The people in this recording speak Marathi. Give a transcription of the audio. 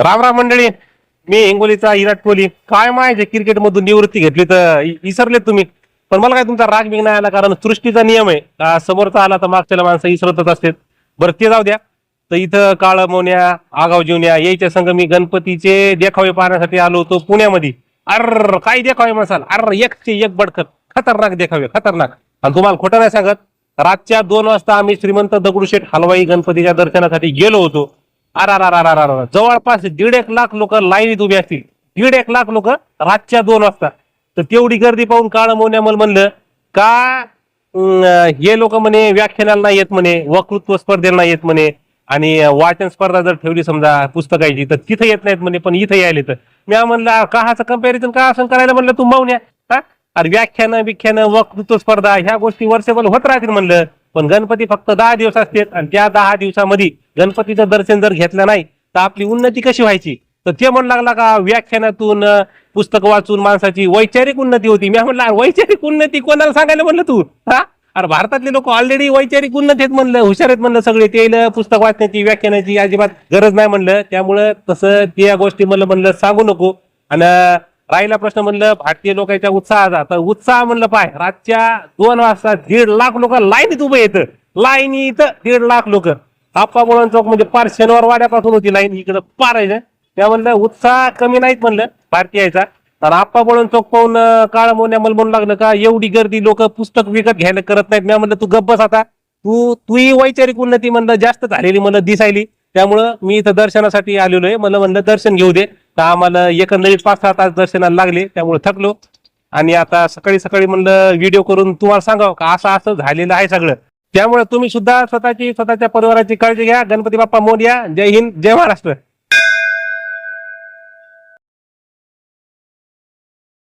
राम राम मंडळी. मी हिंगोलीचा विराट कोहली. काय माहिती क्रिकेट मधून निवृत्ती घेतली तर विसरले तुम्ही. पण मला काय तुमचा राग बिग नाही आला, कारण सृष्टीचा नियम आहे का समोरचा आला तर मागच्याला माणसं विसरतच असतात. बरं ते जाऊ द्या. तर इथं काळ मोन्या आगाव जीवन्या यायच्या संघ मी गणपतीचे देखावे पाहण्यासाठी आलो होतो पुण्यामध्ये. अर काय देखावे मसाल, अर एकचे एक बडकत खतरनाक देखावे खतरनाक. आणि तुम्हाला खोटं नाही सांगत, रातच्या 2 वाजता आम्ही श्रीमंत दगडूशेठ हलवाई गणपतीच्या दर्शनासाठी गेलो होतो. अर जवळपास 1.5 लाख लोक लाईनीत उभे असतील. 1.5 लाख लोक रातच्या 2 वाजता. तर तेवढी गर्दी पाहून काळ मोन्या मला म्हणलं का हे लोक म्हणे व्याख्यानाला नाही येत म्हणे, वक्तृत्व स्पर्धेला नाही येत म्हणे, आणि वाचन स्पर्धा जर ठेवली समजा पुस्तकाची तर तिथे येत नाहीत म्हणे, पण इथे यायले. तर मी म्हणलं काहाचं कंपॅरिझन का असं करायला म्हणलं तू मावण्या. हा अरे व्याख्यानं वक्तृत्व स्पर्धा ह्या गोष्टी वर्षभर होत राहतील म्हणलं, पण गणपती फक्त 10 दिवस असतात आणि त्या 10 दिवसामध्ये गणपतीचं दर्शन जर घेतलं नाही तर आपली उन्नती कशी व्हायची. तर ते म्हणू लागला का व्याख्यानातून पुस्तक वाचून माणसाची वैचारिक उन्नती होती. मी म्हणलं वैचारिक उन्नती कोणाला सांगायला म्हणलं तू. हा अरे भारतातले लोक ऑलरेडी वैचारिक उन्नत आहेत म्हणलं, हुशार आहेत म्हणलं सगळे. ते पुस्तक वाचण्याची व्याख्यानाची अजिबात गरज नाही म्हणलं. त्यामुळं तसं त्या गोष्टी म्हणलं सांगू नको. आणि राहिला प्रश्न म्हणलं भारतीय लोकांच्या उत्साहाचा, तर उत्साह म्हणलं पाय रातच्या 2 वाजता 1.5 लाख लोक लाईनीत उभे येतं. लाईनीत 1.5 लाख लोक. आप्पा बोळण चौक म्हणजे पार शनिवार वाड्यापासून होती लाईन इकडं पार आहे. त्या म्हणलं उत्साह कमी नाहीत म्हणलं भारतीयाचा. तर आप्पा बोळण चौक पाहून काळ मोन्या मला म्हणू लागलं का एवढी गर्दी लोक पुस्तक विकत घ्यायला करत नाहीत. मी म्हणलं तू गप्प बस आता, तूही वैचारिक उन्नती म्हणलं जास्त झालेली म्हणलं दिसायली. त्यामुळं मी इथं दर्शनासाठी आलेलो आहे. मला म्हणलं दर्शन घेऊ दे. तर आम्हाला एकंदरीत 5-6 तास दर्शनाला लागले, त्यामुळे थकलो. आणि आता सकाळी सकाळी म्हणलं व्हिडिओ करून तुम्हाला सांगावं का असं असं झालेलं आहे सगळं. त्यामुळे तुम्ही सुद्धा स्वतःच्या परिवाराची काळजी घ्या. गणपती बाप्पा मोरया. जय हिंद, जय महाराष्ट्र.